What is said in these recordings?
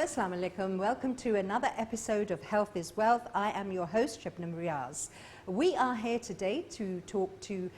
Assalamu alaikum. Welcome to another episode of Health is Wealth. I am your host, Shabnam Riaz. We are here today to talk to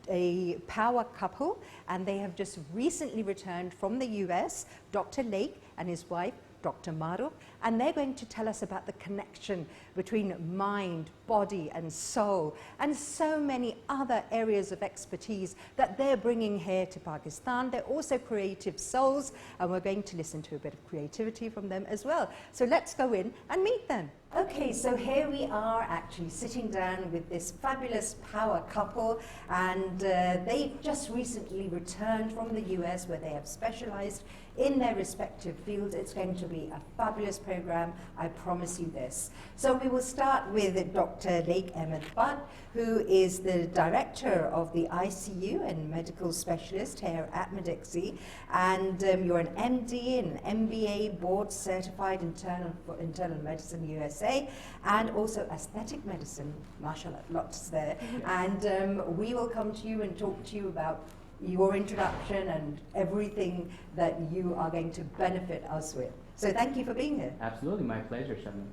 a power couple, and they have just recently returned from the US, Dr. Laeeq and his wife, Dr. Marukh, and they're going to tell us about the connection between mind, body and soul, and so many other areas of expertise that they're bringing here to Pakistan. They're also creative souls, and we're going to listen to a bit of creativity from them as well. So let's go in and meet them. Okay, so here we are actually sitting down with this fabulous power couple, and they've just recently returned from the US, where they have specialized in their respective fields. It's going to be a fabulous program, I promise you this. So we will start with Dr. Laeeq MD Board, who is the director of the ICU and medical specialist here at Medici, and you're an MD and MBA board certified internal medicine USA, and also aesthetic medicine, mashallah, lots there. And we will come to you and talk to you about your introduction and everything that you are going to benefit us with. So thank you for being here. Absolutely, my pleasure, Shabnam.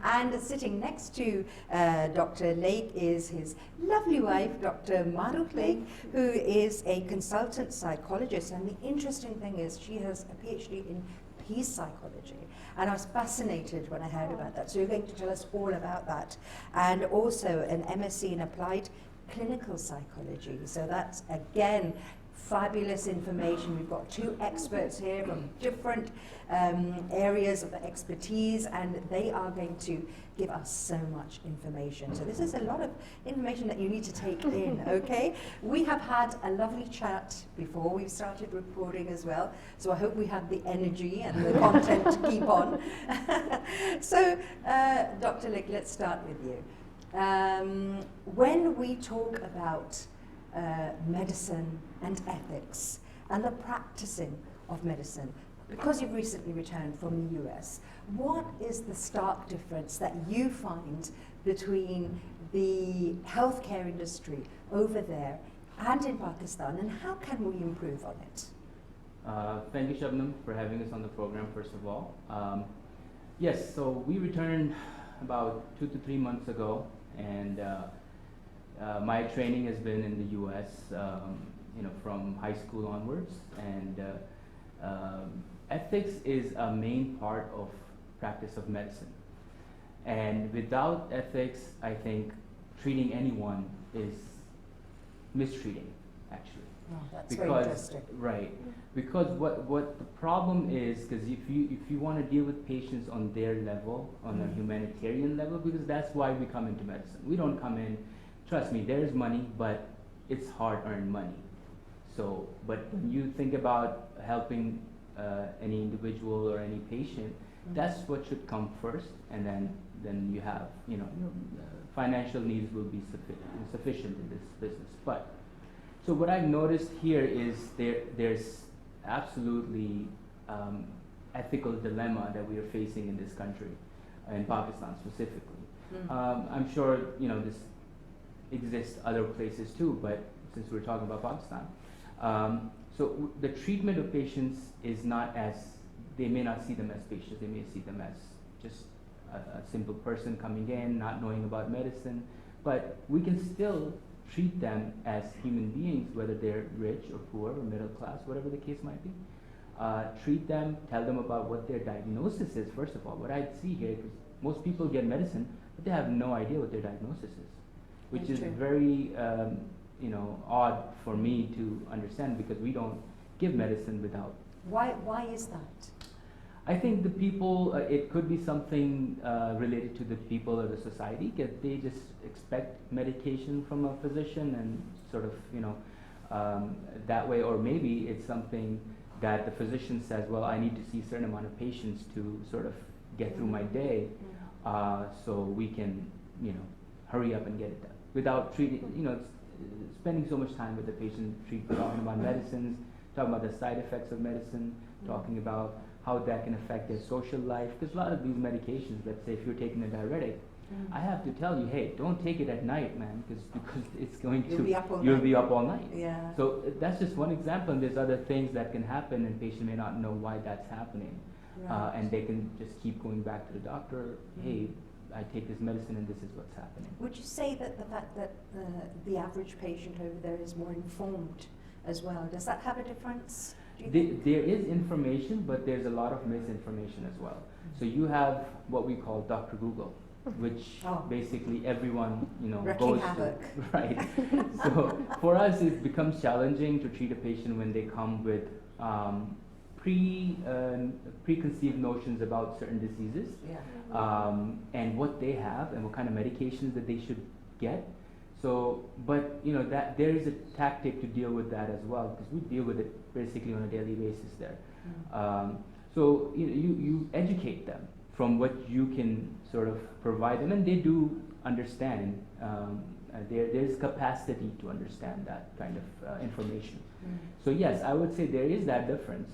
And sitting next to Dr. Laeeq is his lovely wife, Dr. Marukh Laeeq, who is a consultant psychologist. And the interesting thing is she has a PhD in peace psychology. And I was fascinated when I heard about that. So you're going to tell us all about that. And also an MSc in applied clinical psychology. So that's, again, fabulous information. We've got two experts here from different areas of expertise, and they are going to give us so much information. So this is a lot of information that you need to take in, okay? We have had a lovely chat before we've started recording as well, so I hope we have the energy and the content to keep on. So, Dr. Laeeq, let's start with you. When we talk about medicine and ethics and the practicing of medicine, because you've recently returned from the US, what is the stark difference that you find between the healthcare industry over there and in Pakistan, and how can we improve on it? Thank you, Shabnam, for having us on the program, first of all. Yes, so we returned about 2 to 3 months ago, and my training has been in the US, from high school onwards, and ethics is a main part of practice of medicine. And without ethics, I think treating anyone is mistreating, actually. Oh, that's very interesting. Right, because what the problem is, because if you want to deal with patients on their level, on a humanitarian level, because that's why we come into medicine. We don't come in, trust me, there's money, but it's hard-earned money. So, but when you think about helping any individual or any patient, that's what should come first, and then you have, your financial needs will be sufficient in this business. But so what I've noticed here is there's absolutely ethical dilemma that we are facing in this country, in Pakistan specifically. I'm sure this exists other places too, but since we're talking about Pakistan, so the treatment of patients is not as, they may not see them as patients, they may see them as just a simple person coming in, not knowing about medicine, but we can still treat them as human beings, whether they're rich or poor or middle class, whatever the case might be. Treat them, tell them about what their diagnosis is, first of all. What I see here, because most people get medicine, but they have no idea what their diagnosis is, which is very odd for me to understand, because we don't give medicine without. Why is that? I think the people, it could be something related to the people or the society, because they just expect medication from a physician and sort of, that way, or maybe it's something that the physician says, well, I need to see a certain amount of patients to sort of get through my day, so we can, hurry up and get it done without treating, spending so much time with the patient, talking about medicines, talking about the side effects of medicine, talking about how that can affect their social life. Because a lot of these medications, let's say if you're taking a diuretic, I have to tell you, hey, don't take it at night, man, because it's going to, you'll be up all night. Yeah. So that's just one example, and there's other things that can happen, and patient may not know why that's happening. and they can just keep going back to the doctor. Hey, I take this medicine and this is what's happening. Would you say that the fact that the average patient over there is more informed as well, does that have a difference? There is information, but there's a lot of misinformation as well. So you have what we call Dr. Google, which basically everyone goes havoc. to. Right. So for us, it becomes challenging to treat a patient when they come with preconceived notions about certain diseases, and what they have and what kind of medications that they should get. So, but that there is a tactic to deal with that as well, because we deal with it basically on a daily basis there. So you educate them from what you can sort of provide them, and they do understand. There's capacity to understand that kind of information. So yes, I would say there is that difference,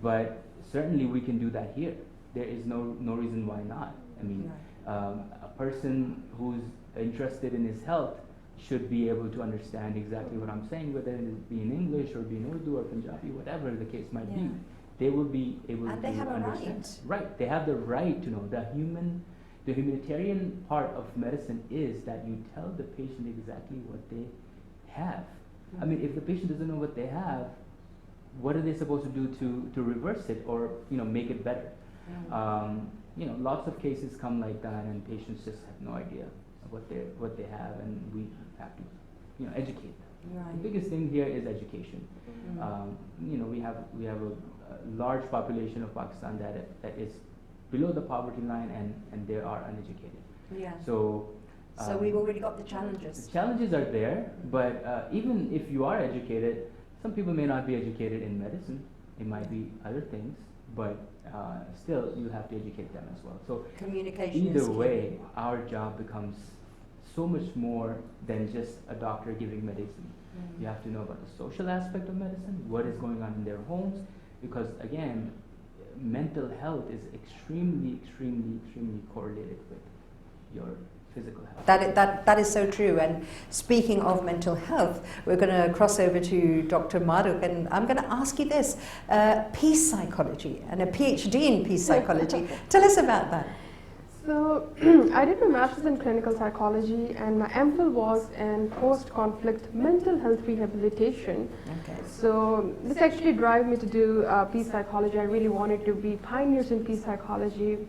but certainly we can do that here. There is no reason why not. I mean, a person who's interested in his health should be able to understand exactly what I'm saying, whether it be in English or be in Urdu or Punjabi, whatever the case might be. They will be able to understand. And they have a right. Right, they have the right to know. The humanitarian part of medicine is that you tell the patient exactly what they have. I mean, if the patient doesn't know what they have, what are they supposed to do to reverse it or make it better? Lots of cases come like that, and patients just have no idea what they have, and we have to educate them. Right. The biggest thing here is education. We have a large population of Pakistan that is below the poverty line, and they are uneducated. So we've already got the challenges. The challenges are there, but even if you are educated, some people may not be educated in medicine. It might be other things, but still you have to educate them as well. So communication either way, our job becomes so much more than just a doctor giving medicine. You have to know about the social aspect of medicine, what is going on in their homes, because again, mental health is extremely correlated with your physical health. That is so true. And speaking of mental health, we're going to cross over to Dr. Marukh, and I'm going to ask you this: peace psychology and a PhD in peace psychology. Tell us about that. So I did my master's in clinical psychology, and my MPhil was in post-conflict mental health rehabilitation. Okay. So this actually drove me to do peace psychology. I really wanted to be pioneers in peace psychology,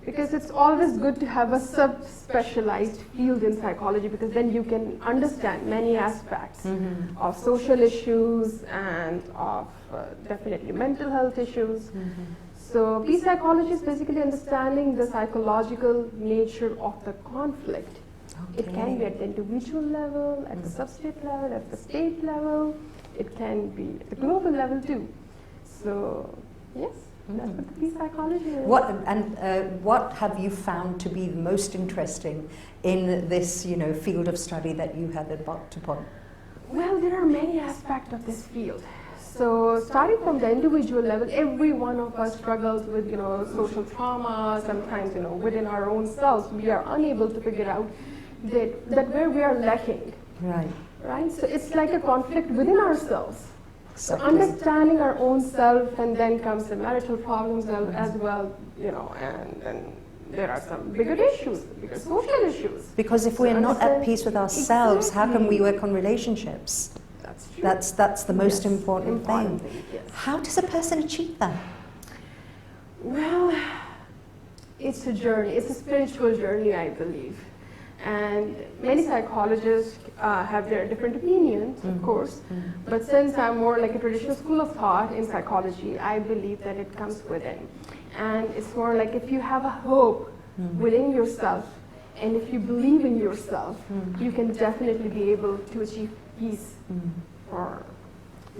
because it's always good to have a sub-specialized field in psychology, because then you can understand many aspects of social issues and of definitely mental health issues. So peace psychology is basically understanding the psychological nature of the conflict. It can be at the individual level, at the sub-state level, at the state level. It can be at the global level too. So yes, that's what the peace psychology is. What have you found to be the most interesting in this field of study that you have embarked upon? Well, there are many aspects of this field. So starting from the individual level, every one of us struggles with social trauma. Sometimes within our own selves, we are unable to figure out that where we are lacking. Right. So it's like a conflict within ourselves. So understanding our own self, and then comes the marital problems as well. And there are some bigger issues, bigger social issues. Because if we're not at peace with ourselves, how can we work on relationships? That's true. That's the most important thing. Yes. How does a person achieve that? Well, it's a journey. It's a spiritual journey, I believe. And many psychologists have their different opinions, of course. But since I'm more like a traditional school of thought in psychology, I believe that it comes within. And it's more like if you have a hope within yourself, and if you believe in yourself, you can definitely be able to achieve peace for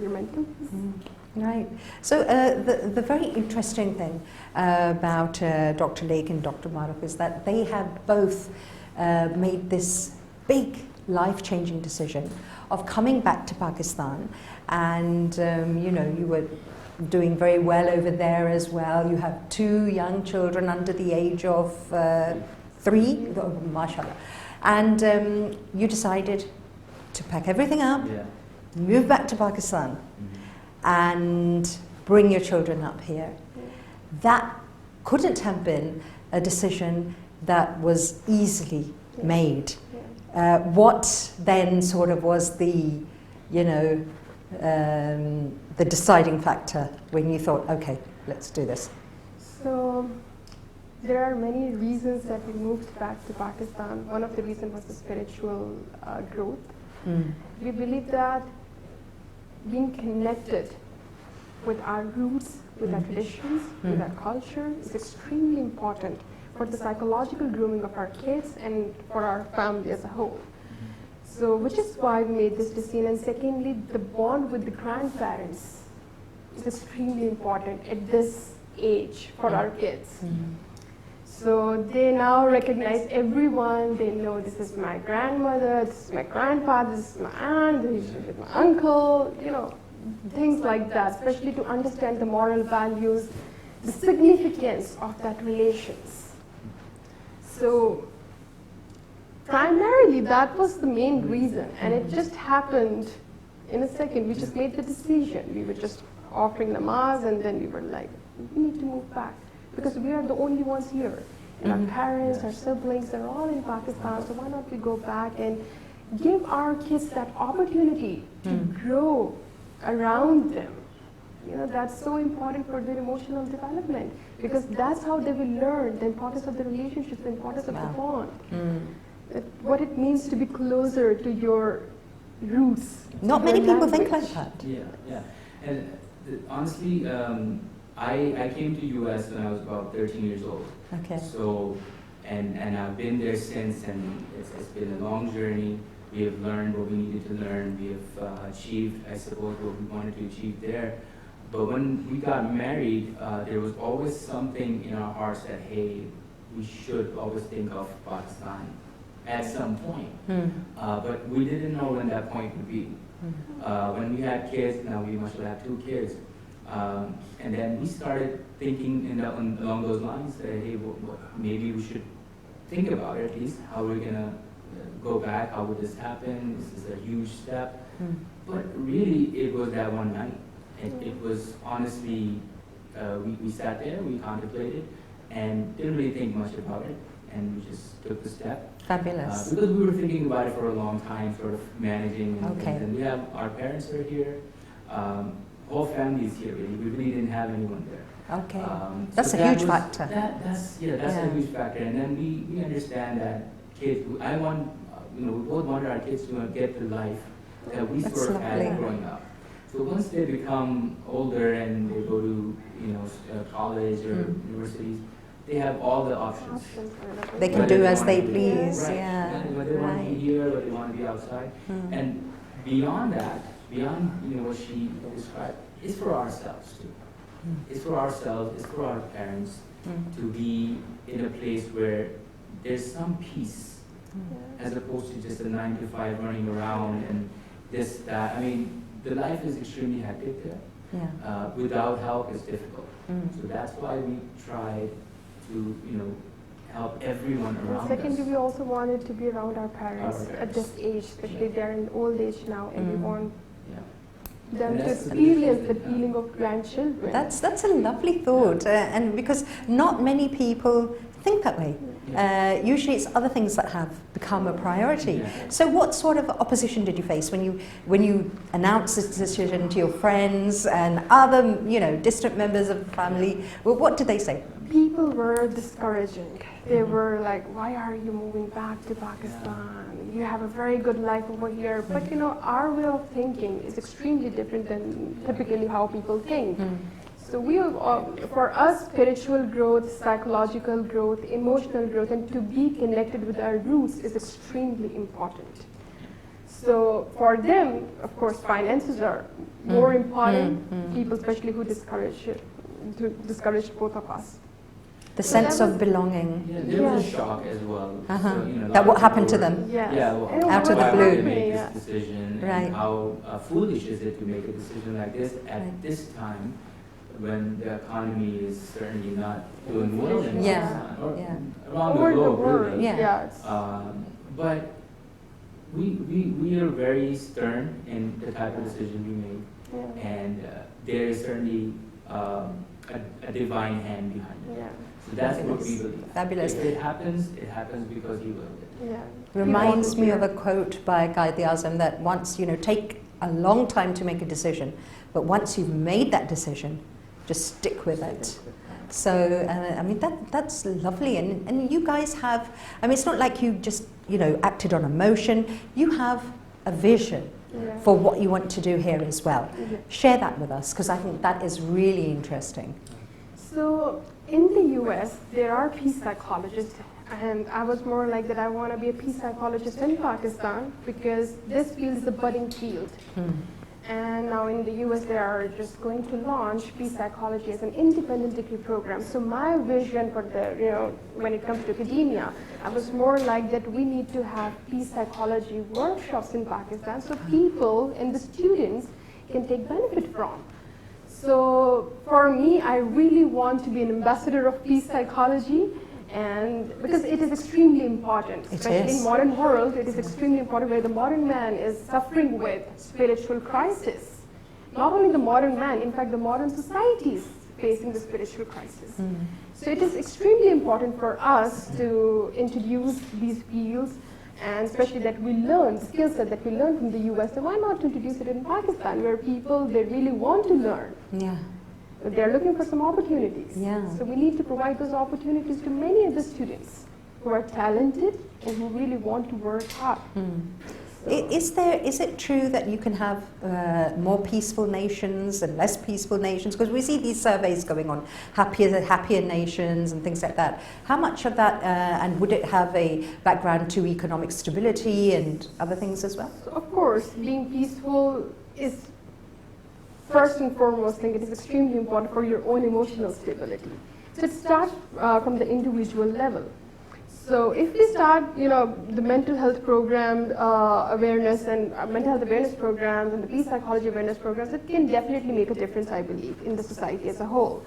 your mental peace. Right. So the very interesting thing about Dr. Laeeq and Dr. Marukh is that they have both made this big life-changing decision of coming back to Pakistan, and you were doing very well over there as well. You have 2 young children under the age of 3, mashallah, and you decided to pack everything up, move back to Pakistan, and bring your children up here. that couldn't have been a decision that was easily made. What then sort of was the, you know, the deciding factor when you thought, okay, let's do this? So there are many reasons that we moved back to Pakistan. One of the reasons was the spiritual growth. We believe that being connected with our roots, with our traditions, with our culture is extremely important for the psychological grooming of our kids and for our family as a whole. So, which is why we made this decision. And secondly, the bond with the grandparents is extremely important at this age for our kids. So they now recognize everyone. They know this is my grandmother, this is my grandfather, this is my aunt, this is my uncle, you know, things like that, especially to understand the moral values, the significance of that relations. So primarily that was the main reason, and it just happened in a second. We just made the decision. We were just offering namaz, and then we were like, we need to move back because we are the only ones here. And our parents, our siblings, they're all in Pakistan, so why not we go back and give our kids that opportunity to grow around them. You know, that's so important for their emotional development because that's how they will learn the importance of the relationships, the importance of the bond, what it means to be closer to your roots. Not many people think like that. Yeah. And honestly, I came to US when I was about 13 years old. Okay. So, and I've been there since, and it's been a long journey. We have learned what we needed to learn. We have achieved, I suppose, what we wanted to achieve there. But when we got married, there was always something in our hearts that, hey, we should always think of Pakistan at some point. But we didn't know when that point would be. When we had kids, now we must have 2 kids. And then we started thinking along those lines that, hey, maybe we should think about it at least. How we're going to go back? How would this happen? This is a huge step. But really, it was that one night. It was honestly, we sat there, we contemplated, and didn't really think much about it. And we just took the step. Fabulous. Because we were thinking about it for a long time, sort of managing. And we have, our parents are here. Whole family is here, really. We really didn't have anyone there. Okay. That's a huge factor. That's a huge factor. And then we understand that kids, we both wanted our kids to get the life that we sort of had growing up. So once they become older and they go to, college or universities, they have all the options. They can do as they please. Right. Yeah. Whether they want to be here, whether they want to be outside. And beyond that, beyond what she described, it's for ourselves too. It's for ourselves, it's for our parents to be in a place where there's some peace as opposed to just a 9 to 5 running around and this, that. I mean, the life is extremely hectic there. Without help, it's difficult. So that's why we tried to, help everyone around us. Secondly, we also wanted to be around our parents at this age, especially they're in old age now, and we want them to experience the feeling of grandchildren. That's a lovely thought, and because not many people think that way. Usually it's other things that have become a priority. So what sort of opposition did you face when you announced this decision to your friends and other, distant members of the family? Well, what did they say? People were discouraging. They were like, why are you moving back to Pakistan? You have a very good life over here. But our way of thinking is extremely different than typically how people think. So for us, spiritual growth, psychological growth, emotional growth, and to be connected with our roots is extremely important. So for them, of course, finances are more important. People, especially who discourage both of us. The sense of belonging. There was a shock as well. So, that what happened to them? Out of the blue. Why would they make this decision? And how foolish is it to make a decision like this at this time when the economy is certainly not doing well in Pakistan or around the globe, really. But we are very stern in the type of decision we made, and there is certainly a divine hand behind it. Yeah. So that's what we believe. Fabulous. If it happens because He willed it. Yeah. Reminds me of a quote by Ghazi Azam that once, take a long time to make a decision, but once you've made that decision, just stick with it. So, I mean, that's lovely. And you guys have, I mean, it's not like you just, acted on emotion. You have a vision for what you want to do here as well. Share that with us, because I think that is really interesting. So, in the US, there are peace psychologists, and I was more like that I want to be a peace psychologist in Pakistan, because this field is a budding field. And now in the US, they are just going to launch peace psychology as an independent degree program. So my vision for the, when it comes to academia, I was more like that we need to have peace psychology workshops in Pakistan so people and the students can take benefit from. So for me, I really want to be an ambassador of peace psychology, and because it is extremely important, especially in modern world, it is extremely important where the modern man is suffering with spiritual crisis. Not only the modern man, in fact, the modern society is facing the spiritual crisis. So it is extremely important for us to introduce these fields, and especially that we learn, skill set that we learn from the US, so why not introduce it in Pakistan, where people, they really want to learn. Yeah. They're looking for some opportunities. Yeah. So we need to provide those opportunities to many of the students who are talented and who really want to work hard. Is it true that you can have more peaceful nations and less peaceful nations? Because we see these surveys going on, happier nations and things like that. How much of that, and would it have a background to economic stability and other things as well? So of course, being peaceful is first and foremost thing. It is extremely important for your own emotional stability. So it starts from the individual level. So if we start, the mental health program awareness and mental health awareness programs and the peace psychology awareness programs, it can definitely make a difference, I believe, in the society as a whole.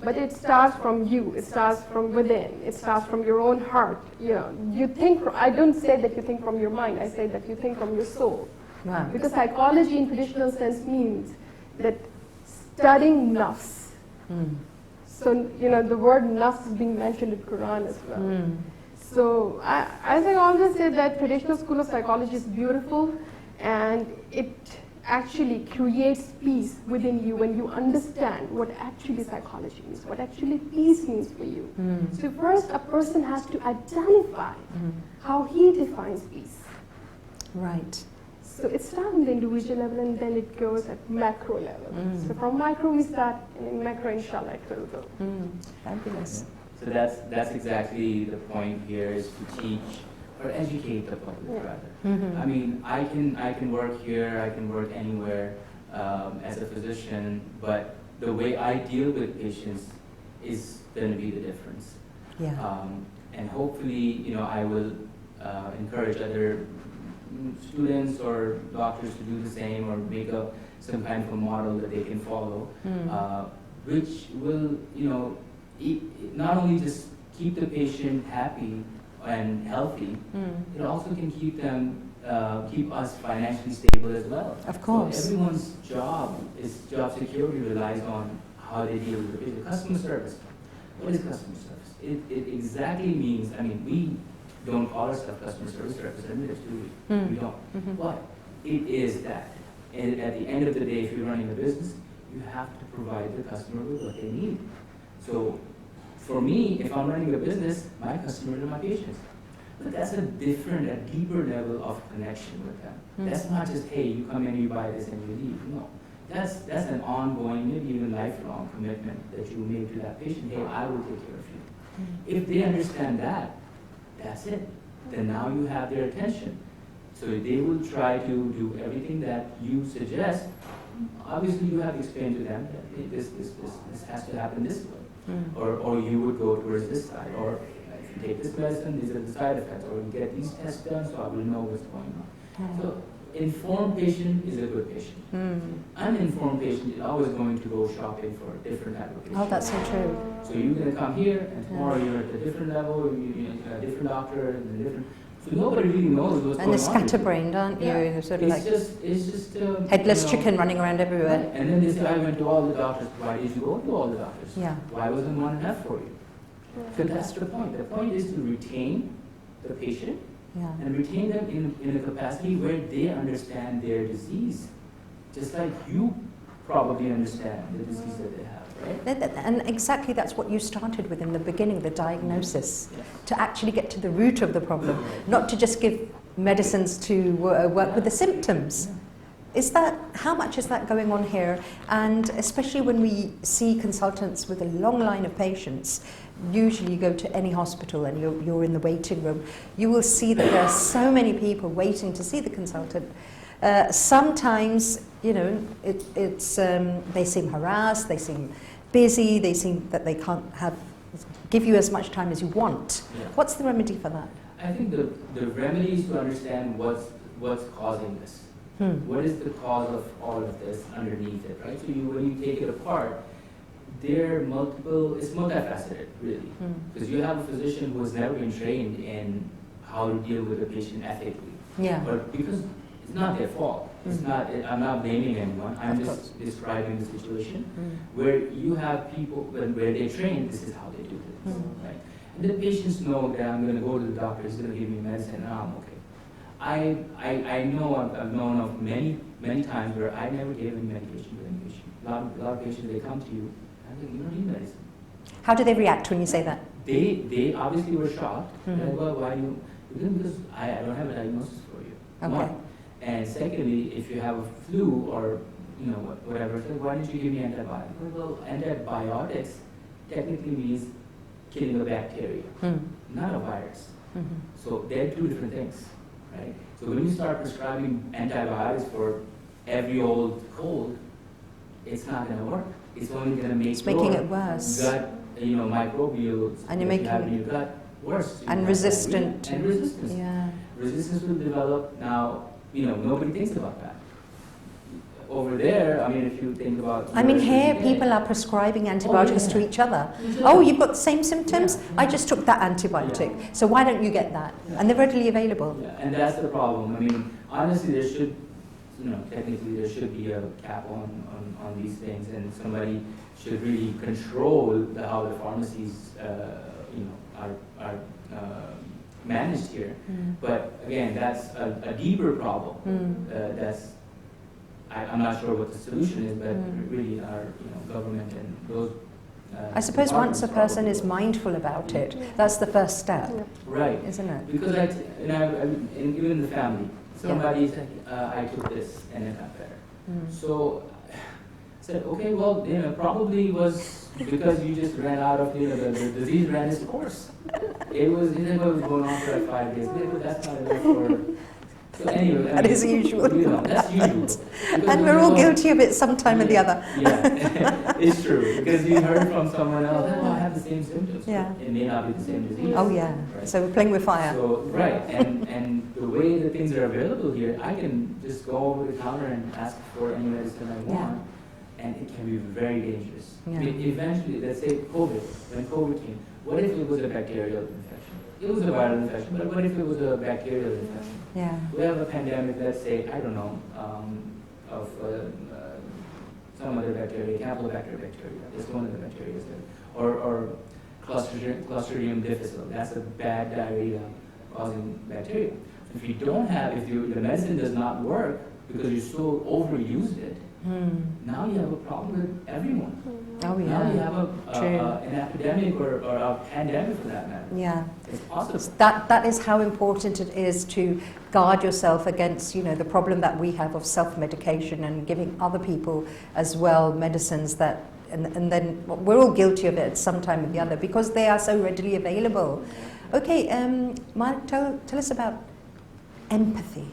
But it starts from you. It starts from within. It starts from your own heart. You think. I don't say that you think from your mind. I say that you think from your soul. Wow. Because psychology in traditional sense means that studying nafs. So the word nafs is being mentioned in Quran as well. So I think I always say that traditional school of psychology is beautiful, and it actually creates peace within you when you understand what actually psychology means, what actually peace means for you. So first, a person has to identify how he defines peace. Right. So it starts on the individual level, and then it goes at macro level. So from micro we start, and in macro, inshallah, it will go. Fabulous. So that's exactly the point here, is to teach or educate the public rather. I mean, I can work here, I can work anywhere as a physician, but the way I deal with patients is going to be the difference. Yeah. And hopefully, I will encourage other students or doctors to do the same, or make some kind of a model that they can follow, which will, not only just keep the patient happy and healthy, it also can keep us financially stable as well. Of course. So everyone's job security relies on how they deal with the patient. Customer service. What is customer service? It exactly means, I mean, we don't call ourselves customer service representatives, do we? We don't. But it is that. And at the end of the day, if you're running a business, you have to provide the customer with what they need. So for me, if I'm running a business, my customers are my patients. But that's a deeper level of connection with them. That's not just, hey, you come in, you buy this, and you leave. No. That's an ongoing, maybe even lifelong commitment that you make to that patient. Hey, I will take care of you. If they understand that, that's it. Then now you have their attention. So they will try to do everything that you suggest. Obviously, you have to explain to them that hey, this has to happen this way. Or you would go towards this side. Or if you take this medicine, these are the side effects. Or you get these tests done, so I will know what's going on. So informed patient is a good patient. Uninformed patient is always going to go shopping for a different type of patient. Oh, that's so true. So you're going to come here, and tomorrow you're at a different level, a different doctor, and a different. So nobody really knows what's And going they're on. scatterbrained, aren't you? Yeah. You're sort of It's like just headless you know, chicken running around everywhere. right. And then they say, I went to all the doctors. Why did you go to all the doctors? Yeah. Why wasn't one enough for you? So that's the point. The point is to retain the patient Yeah. and retain them in a capacity where they understand their disease, just like you probably understand the disease that they have, right? And exactly that's what you started with in the beginning, the diagnosis, Yes. to actually get to the root of the problem, not to just give medicines to work with the symptoms. Is that, how much is that going on here? And especially when we see consultants with a long line of patients, usually you go to any hospital and you're in the waiting room, you will see that there are so many people waiting to see the consultant. Sometimes, you know, they seem harassed, they seem busy, they seem that they can't give you as much time as you want. Yeah. What's the remedy for that? I think the remedy is to understand what's causing this. What is the cause of all of this underneath it, right? So when you take it apart, it's multifaceted, really. Because you have a physician who has never been trained in how to deal with a patient ethically. Yeah. But because it's not their fault. It's not, I'm not blaming anyone. I'm just describing the situation where you have people, where they train, this is how they do this, right? And the patients know that I'm going to go to the doctor, he's going to give me medicine, and I'm okay. I know I've known of many times where I never gave any medication to any patient. A lot of patients, they come to you, and they you don't need medicine. How do they react when you say that? They obviously were shocked. They're like, well, why do you? Because I don't have a diagnosis for you. Okay. One. And secondly, if you have a flu or whatever, so why didn't you give me antibiotics? Well, antibiotics technically means killing a bacteria, not a virus. So they're two different things, right? So when you start prescribing antibiotics for every old cold, it's not going to work. It's only going to make It's making it worse. gut, microbial And you're that you have making in your gut worse. So and you have resistant. diarrhea. And resistance. Yeah. Resistance will develop. Now, nobody thinks about that. Over there, I mean, if you think about... I mean, here people are prescribing antibiotics to each other. Exactly. Oh, you've got the same symptoms? Yeah. I just took that antibiotic. So why don't you get that? Yeah. And they're readily available. Yeah, and that's the problem. I mean, honestly, there should, technically there should be a cap on these things, and somebody should really control how the pharmacies, are managed here. But again, that's a deeper problem. I'm not sure what the solution is, but really our government and those. I suppose once a departments person probably is will. mindful about it, that's the first step, Right. isn't it? Because even in the family, somebody's like, I took this and it got better. So I said, okay, well, probably was because you just ran out of, the disease ran its course. It was going on for like 5 days. But that's not enough for. So anyway, That is usual. That's usual. And we're all guilty of it sometime or the other. Yeah, it's true. Because you heard from someone else, oh, I have the same symptoms. Yeah. It may not be the same disease. Oh yeah. Right. So we're playing with fire. So, right, and the way the things are available here, I can just go over the counter and ask for any medicine I want, and it can be very dangerous. Yeah. I mean, eventually, let's say COVID, when COVID came, what if it was a bacterial infection? It was a viral infection, but what if it was a bacterial infection? Yeah. We have a pandemic, let's say, I don't know, of some other bacteria, Campylobacter bacteria, it's one of the bacteria there, or Clostridium difficile, that's a bad diarrhea causing bacteria. If you don't have, the medicine does not work because you so overused it, now you have a problem with everyone. Oh yeah. Now you have an epidemic or a pandemic for that matter. Yeah. It's possible. That is how important it is to guard yourself against, the problem that we have of self-medication and giving other people as well medicines that, and then we're all guilty of it at some time or the other because they are so readily available. Okay, Marukh, tell us about empathy,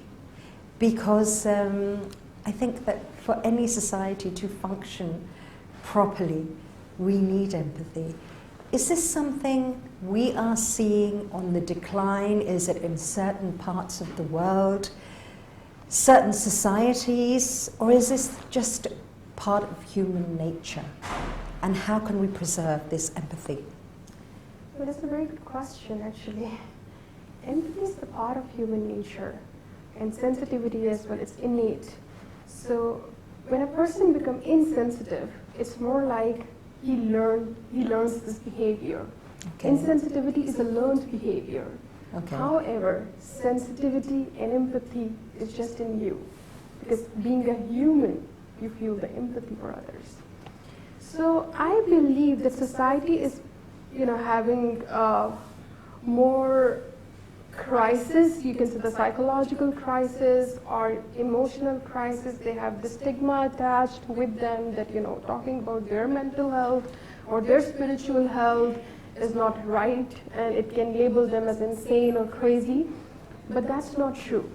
because I think that for any society to function properly, we need empathy. Is this something we are seeing on the decline? Is it in certain parts of the world, certain societies, or is this just part of human nature? And how can we preserve this empathy? Well, that's a very good question, actually. empathy is a part of human nature, and sensitivity as well, it's innate. So when a person becomes insensitive, it's more like he learns this behavior. Okay. Insensitivity is a learned behavior. Okay. However, sensitivity and empathy is just in you, because being a human, you feel the empathy for others. So I believe that society is, having more crisis. You can say the psychological crisis or emotional crisis. They have the stigma attached with them that, talking about their mental health or their spiritual health is not right, and it can label them as insane or crazy. But that's not true.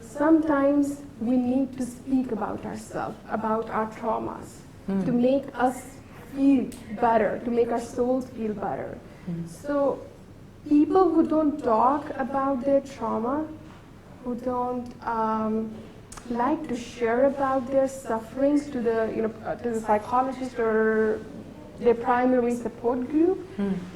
Sometimes we need to speak about ourselves, about our traumas, to make us feel better, to make our souls feel better. So people who don't talk about their trauma, who don't like to share about their sufferings to the psychologist or their primary support group,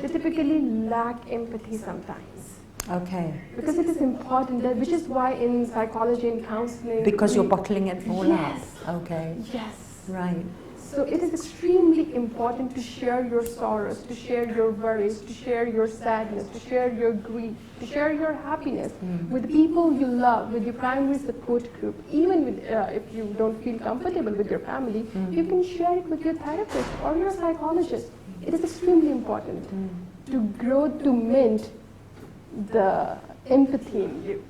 they typically lack empathy sometimes. Okay. Because it is important, which is why in psychology and counseling... Because you're bottling it all yes. up. Okay. Yes. Right. So it is extremely important to share your sorrows, to share your worries, to share your sadness, to share your grief, to share your happiness with the people you love, with your primary support group. Even with, if you don't feel comfortable with your family, you can share it with your therapist or your psychologist. It is extremely important to grow, to mint the empathy in you.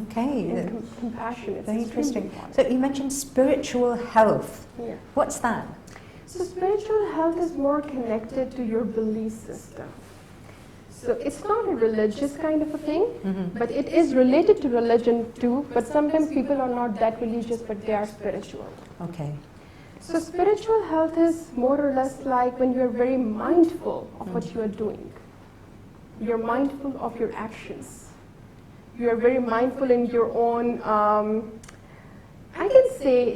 Okay. And compassion. It's Very extremely interesting. important. So you mentioned spiritual health. Yeah. What's that? So spiritual health is more connected to your belief system. So it's not a religious kind of a thing, but it is related to religion too, but sometimes people are not that religious, but they are spiritual. Okay. So spiritual health is more or less like when you're very mindful of what you are doing. You're mindful of your actions. You're very mindful in your own, I can say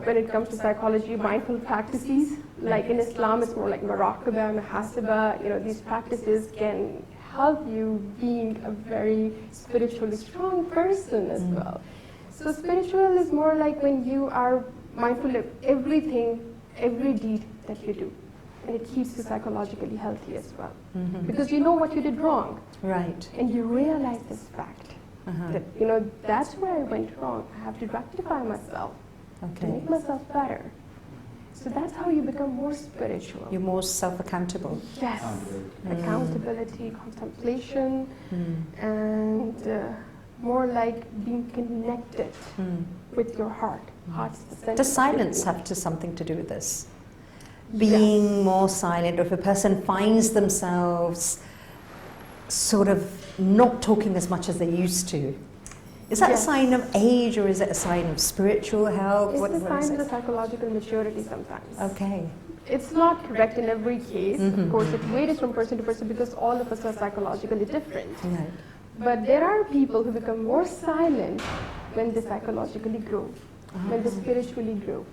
when it comes to psychology, mindful practices. Like in Islam, it's more like Marukh, Muhasaba. These practices can help you being a very spiritually strong person as well. So spiritual is more like when you are mindful of everything, every deed that you do. And it keeps you psychologically healthy as well. Because you know what you did wrong. Right. And you realize this fact. That, that's where I went wrong. I have to rectify myself to Okay. make myself better. So that's how you become more spiritual. You're more self-accountable. Yes. Accountability, contemplation, and more like being connected with your heart. Heart's the center. Does silence have something to do with this? Being more silent, or if a person finds themselves sort of not talking as much as they used to, is that a sign of age, or is it a sign of spiritual health? It's What a sign is of the it? psychological maturity sometimes. Okay. It's not correct in every case. Of course, it varies from person to person because all of us are psychologically different. Right. But there are people who become more silent when they psychologically grow, when they spiritually grow.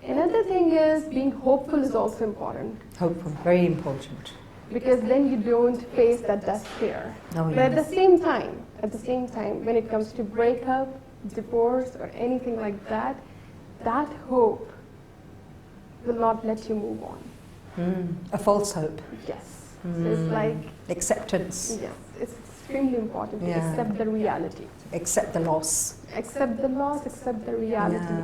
Another thing is being hopeful is also important, Hopeful, very important. because then you don't face that death fear. Oh, But at the same time, when it comes to breakup, divorce, or anything like that, that hope will not let you move on. A false hope. Yes. So it's like, Acceptance. yes, it's extremely important to accept the reality. Accept the loss. Accept the loss, accept the reality,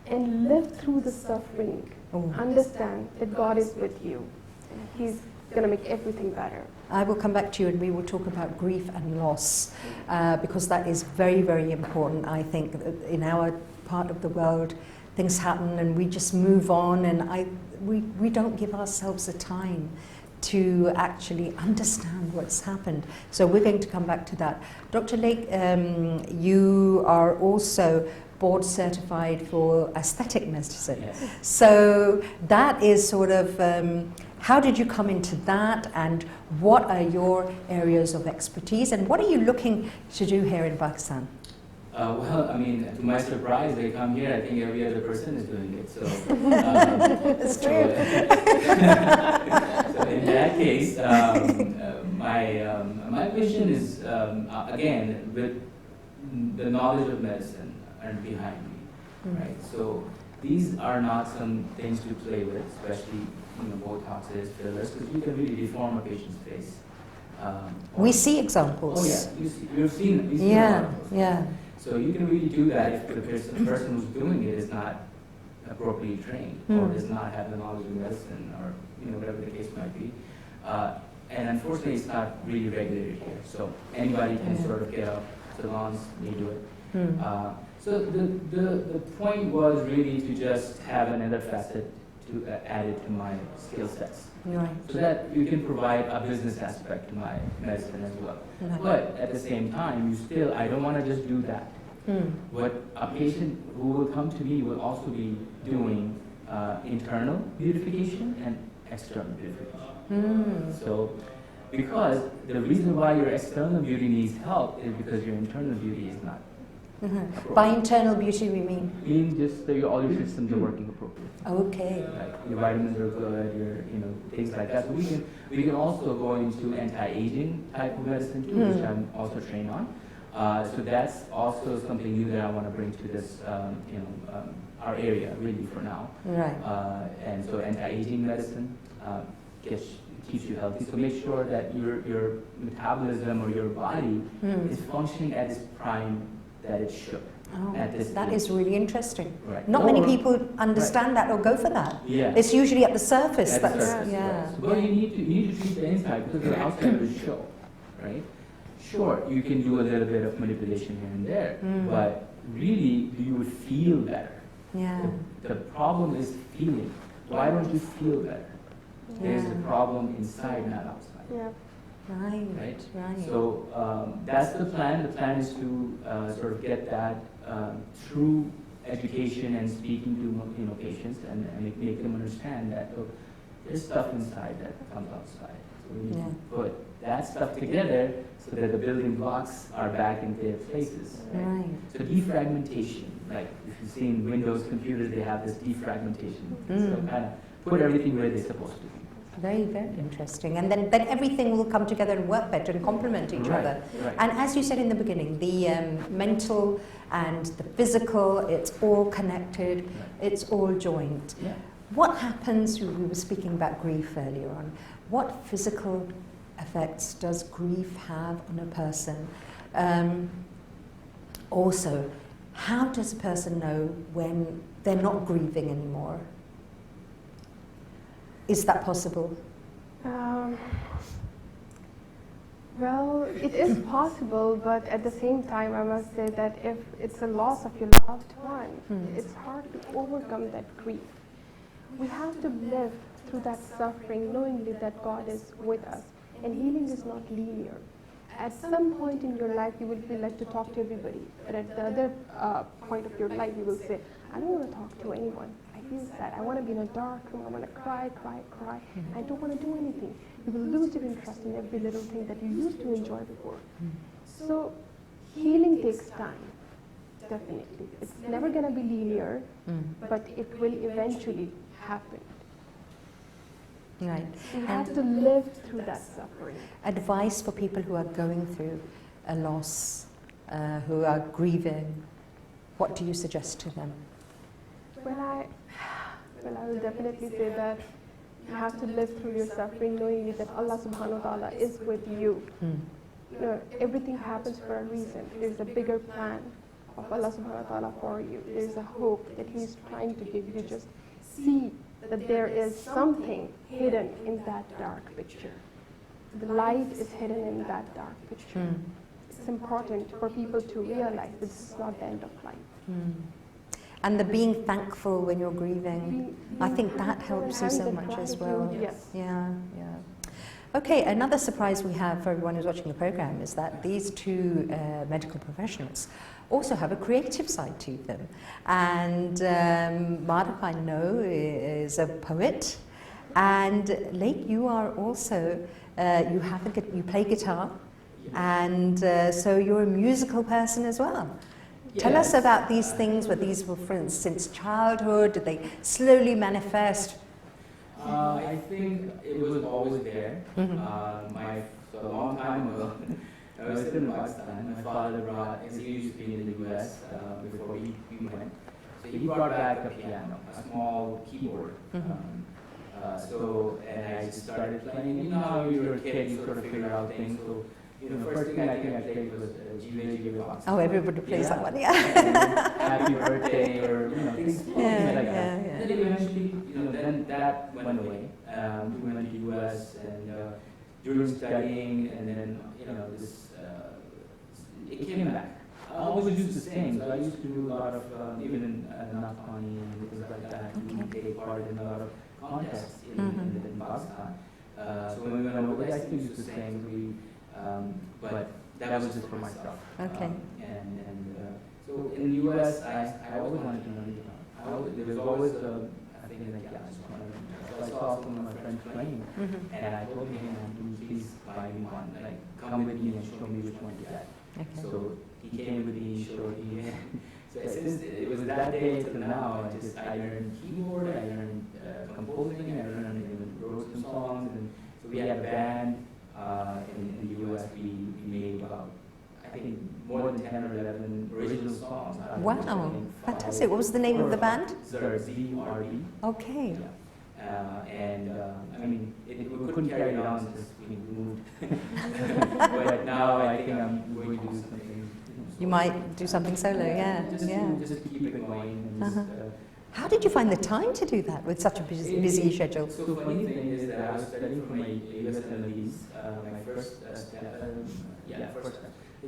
and live through the suffering. Understand that God is with you, and He's going to make everything better. I will come back to you and we will talk about grief and loss, because that is very, very important. I think in our part of the world, things happen and we just move on, and we don't give ourselves the time to actually understand what's happened. So we're going to come back to that. Dr. Laeeq, you are also board certified for aesthetic medicine. Yes. So that is sort of, how did you come into that, and what are your areas of expertise, and what are you looking to do here in Pakistan? Well, I mean, to my surprise, I come here, I think every other person is doing it. So, It's true. So in that case, my vision is, again, with the knowledge of medicine and behind me, right? So these are not some things to play with, especially Botoxes, fillers, because you can really deform a patient's face. We see examples. Oh yeah, you've seen a lot of those. Yeah. So you can really do that if the person who's doing it is not appropriately trained or does not have the knowledge of medicine or whatever the case might be. And unfortunately, it's not really regulated here. So anybody can sort of get up salons, they do it. So the point was really to just have another facet to add it to my skill sets. Right. So that you can provide a business aspect to my medicine as well. Right. But at the same time, I don't want to just do that. What a patient who will come to me will also be doing internal beautification and external beautification. So, because the reason why your external beauty needs help is because your internal beauty is not. By internal beauty, we mean? Just that all your systems are working appropriately. Okay. Like your vitamins are good, your things like that. So we can also go into anti-aging type of medicine too, which I'm also trained on. So that's also something new that I want to bring to this, our area really for now. Right. And so anti-aging medicine keeps you healthy. So make sure that your metabolism or your body is functioning at its prime that it should. That is really interesting. Right. Not many people understand that or go for that. Yeah. It's usually at the surface. At the surface, yeah. right. So, but you need to treat the inside because the outside will show, right? Sure, you can do a little bit of manipulation here and there, but really you would feel better. Yeah. The problem is feeling. Why don't you feel better? There's a problem inside, not outside. Yeah. Right. So that's the plan. The plan is to sort of get that through education and speaking to patients and make them understand that there's stuff inside that comes outside. So we need to put that stuff together so that the building blocks are back in their places. Right? So defragmentation, like if you've seen Windows computers, they have this defragmentation. So kind of put everything where they're supposed to be. Very, very interesting. And then everything will come together and work better and complement each other. Right. And as you said in the beginning, the mental and the physical, it's all connected, it's all joined. Yeah. What happens, we were speaking about grief earlier on, what physical effects does grief have on a person? Also, how does a person know when they're not grieving anymore? Is that possible? Well, it is possible, but at the same time, I must say that if it's a loss of your loved one, it's hard to overcome that grief. We have to live through that suffering, knowingly that God is with us. And healing is not linear. At some point in your life, you will feel like to talk to everybody. But at the other point of your life, you will say, I don't want to talk to anyone. I feel sad. I want to be in a dark room. I want to cry. I don't want to do anything. You will lose your interest in every little thing that you used to enjoy before. So healing takes time, definitely. It's never going to be linear, but it will eventually happen. Right. You have to live through that suffering. Advice for people who are going through a loss, who are grieving, what do you suggest to them? Well, I will definitely say that you have to live through your suffering knowing that Allah subhanahu wa ta'ala is with you. You know, everything happens for a reason. There's a bigger plan of Allah subhanahu wa ta'ala for you. There's a hope that He's trying to give you. Just see that there is something hidden in that dark picture. The light is hidden in that dark picture. It's important for people to realize that this is not the end of life. And the being thankful when you're grieving, I think that helps you so much as well. Yes. Yeah. Okay, another surprise we have for everyone who's watching the program is that these two medical professionals also have a creative side to them. And Marukh, I know, is a poet. And Laeeq, you are also, you play guitar. And so you're a musical person as well. Yes. Tell us about these things. Were these, for instance, since childhood? Did they slowly manifest? I think it was always there. So a long time ago, I was still in Pakistan. My father brought, because he used to be in the US before we went. So he brought back a piano, a small keyboard. And I just started playing. You know how you're a kid, you sort of figure out things. So, first thing I think I played was Jive Box. Oh, everybody plays that one, yeah. Happy birthday, or things like that. And then eventually, then that went away. We went to US, and during studying, and then this it came back. I always used to sing, so I used to do a lot of even in Nafani and things like that. We take part in a lot of contests in Pakistan. So when we went over there, I still used to sing. But that was just for myself. Okay. So in the US, I always wanted to learn guitar. There was always I think like, yeah, I just want to learn guitar. So I saw some of my friends playing, and I told him, hey man, please buy me one. Like, come with me and show me which one to get. Okay. So he came with me, showed me. So since it was that day till now, I learned keyboard, I learned composing, I learned, even wrote some songs, and so we had a band. In the US, we made about, I think, more than 10 or 11 original songs. Wow, fantastic. What was the name of the band? ZRD. Okay. Yeah. I mean, we couldn't carry it on since we moved. But now I think I'm going to do something. You might do something solo, yeah. Just to keep it going. And how did you find the time to do that with such a busy schedule? So the funny thing is that I was studying for my USMLEs, my first step.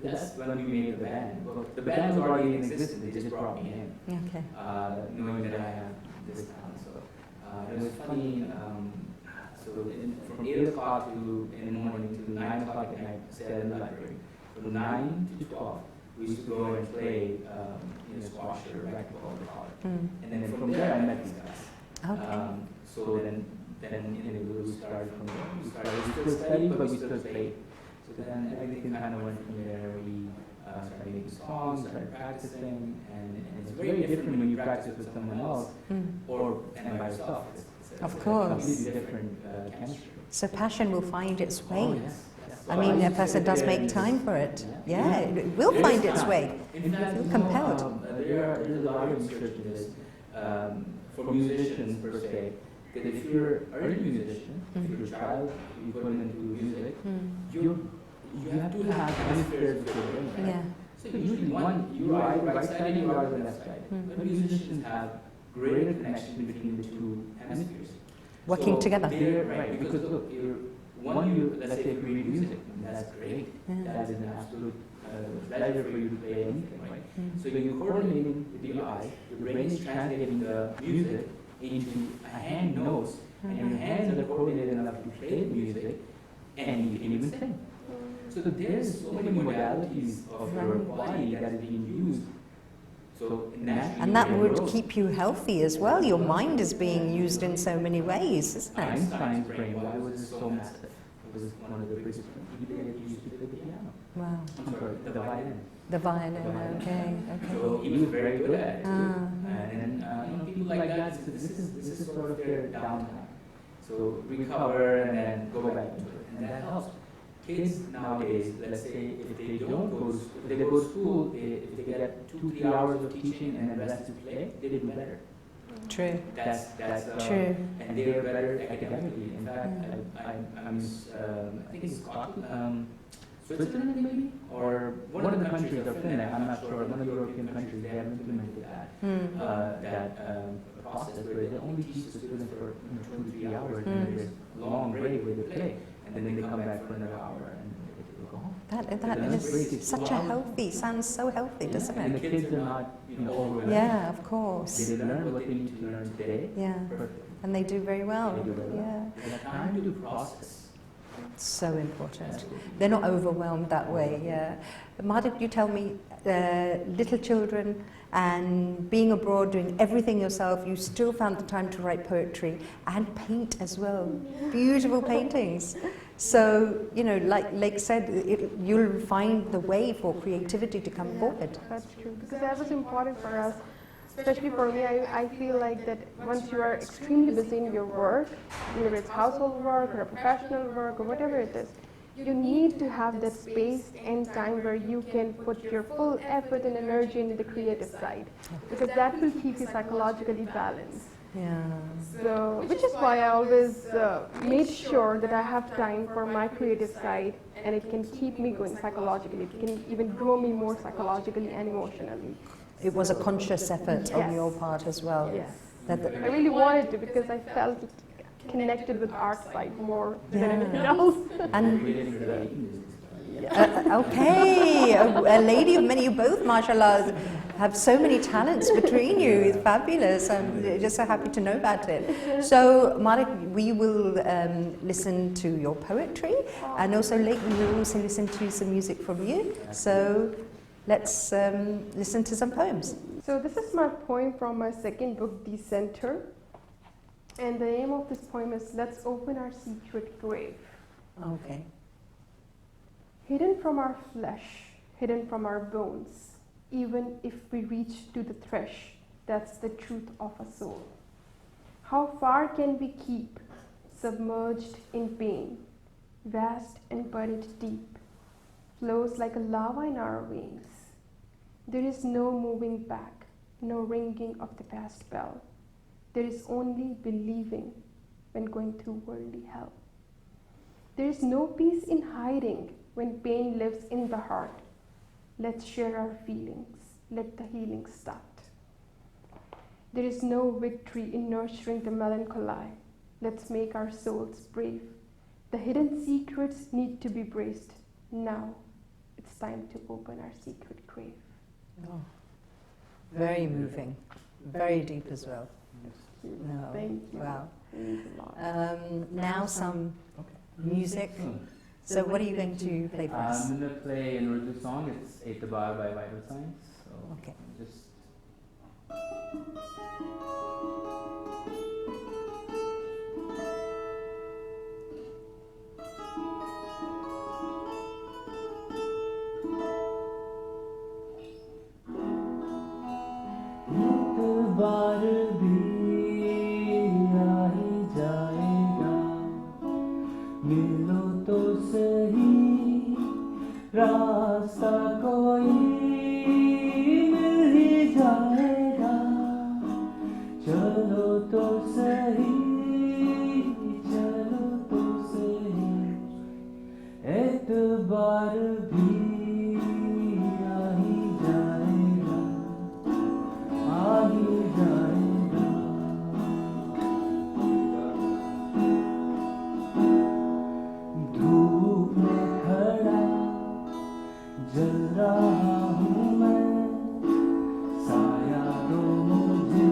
That's when we made the band. Well, the band was already in existence, they just brought me in. Okay. Knowing that I have this talent. So it was funny, from 8 o'clock in the morning to 9 o'clock at night, I stayed in the library. From 9 to 12, we used to go and play squash or racquetball or college. And then from there I met these guys. Okay. So then we started from there. We still studied, but we still played. So then everything kind of went from there. We started making songs, started practicing, and it's very different when you practice with someone else and by yourself. Of course. Completely different chemistry. So passion will find its way. Oh, yes. I mean, a person does make time for it. Yeah, it will find its way. In fact, Feel compelled. There's a lot of research in this for musicians per se. Because if you're an early musician, if you're a child, you put them into music, you have to have hemispheres with your brain, right? Yeah. So usually you are either right-sided or either left-sided. But musicians have greater connection between the two hemispheres. Working together. Right, because look, let's say if you read music, that's great. That is an absolute pleasure for you to play anything, right? So you're coordinating with your eyes, your brain is translating the music into a hand notes, and your hands are coordinated enough to play the music, and you can even sing. So there's so many modalities of your body that is being used. So and that would keep you healthy as well. Your mind is being used in so many ways, isn't it? Einstein's brain, why was it so massive? It was one of the biggest. He used to play the piano. Wow. I'm sorry, the violin. The violin, okay. So he was very good at it. And then people like that, so this is sort of their downtime. So recover and then go back into it, and that helps. Kids nowadays, let's say if they don't go to school, if they go to school, if they get 2-3 hours of teaching and then the rest is play, they do better. True. That's true. And they are better academically. In fact, I think it's Scotland, Switzerland maybe, or one of the countries, or Finland, I'm not sure. One of the European countries, they have implemented that process where they only teach the students for 2-3 hours, and then there's a long break where they play, and then they come back for another hour and they go home. That is such a healthy, sounds so healthy, doesn't it? And the kids are not overwhelmed. Yeah, of course. They learn what they need to learn today. Yeah. Perfect. And they do very well. They do very well. Yeah. They have time to process. So important. They're not overwhelmed that way, yeah. Marukh, you tell me, little children and being abroad, doing everything yourself, you still found the time to write poetry and paint as well. Beautiful paintings. So, like Laeeq said, you'll find the way for creativity to come forward. That's true, because that was important for us. Especially for me, I feel like that once you are extremely busy in your work, whether it's household work or professional work or whatever it is, you need to have that space and time where you can put your full effort and energy in the creative side, because that will keep you psychologically balanced. Yeah. So, which is why I always made sure that I have time for my creative side, and it can keep me going psychologically. It can even grow me more psychologically and emotionally. It was a conscious effort on Yes. your part as well. Yes. That I really wanted to, because I felt connected with art side more than anything else. and We didn't really okay, a lady of many, you both, mashallah, have so many talents between you. It's fabulous. I'm just so happy to know about it. So, Marukh, we will listen to your poetry, and also Laeeq, we will also listen to some music from you. So, let's listen to some poems. So this is my poem from my second book, Decenter. And the aim of this poem is, let's open our secret grave. Okay. Hidden from our flesh, hidden from our bones, even if we reach to the thresh, that's the truth of a soul. How far can we keep, submerged in pain, vast and buried deep, flows like a lava in our veins. There is no moving back, no ringing of the past bell. There is only believing when going through worldly hell. There is no peace in hiding when pain lives in the heart. Let's share our feelings, let the healing start. There is no victory in nurturing the melancholy. Let's make our souls brave. The hidden secrets need to be braced. Now it's time to open our secret grave. Oh, very moving, very deep as well. No. Thank you. Wow. It means a lot. Now some music. So what are you going to play for us? I'm going to play an Urdu song. It's Etabar by Vital Signs. So Okay. just बार भी आ ही जाएगा, मिलो तो सही, रास्ता कोई मिल ही जाएगा, चलो तो सही, चलो तो सही, एतबार भी आ ही जाएगा, आ ही जाएगा। धूप में खड़ा जल रहा हूँ मैं, साया दो मुझे,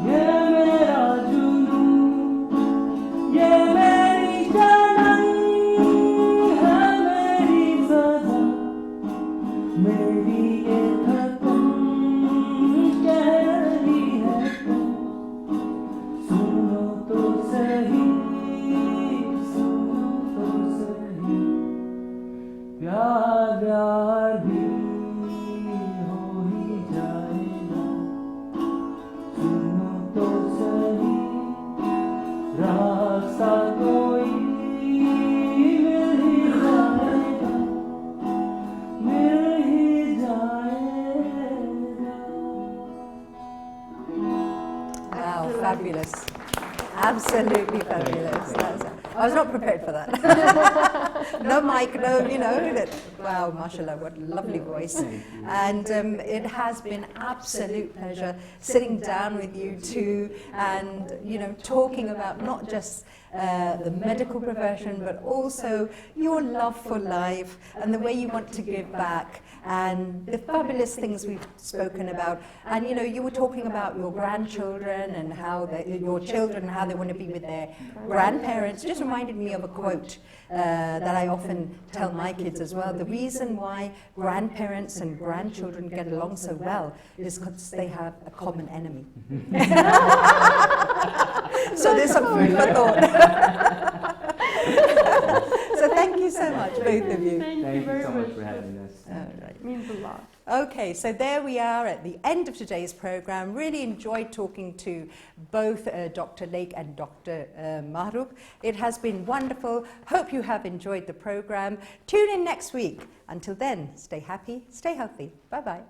ये मेरा जुनून, ये मेरी जलन है, मेरी सजा, मेरी ये थकन कह रही है तुम, सुनो तो सही, सुनो तो सही, प्यार प्यार भी हो ही जाएगा, सुनो तो सही, रास्ता कोई मिल ही जाएगा, मिल ही जाएगा। Wow, fabulous. Absolutely fabulous. I was not prepared for that. No mic, no, you know. Wow, mashallah, what a lovely voice. And it has been absolute pleasure sitting down with you two and, you know, talking about not just the medical profession, but also your love for life and the way you want to give back and the fabulous things we've spoken about. And, you know, you were talking about your grandchildren and how your children, how they want to be with their grandparents. Just reminded me of a quote that I often tell my kids as well. The reason why grandparents and grandchildren get along so well is because they have a common enemy. So there's some food for thought. So thank you so much, both of you. Thank you Thank you very so much. much for having us. All right. It means a lot. Okay. Okay, so there we are at the end of today's program. Really enjoyed talking to both Dr. Laeeq and Dr. Marukh. It has been wonderful. Hope you have enjoyed the program. Tune in next week. Until then, stay happy, stay healthy. Bye-bye.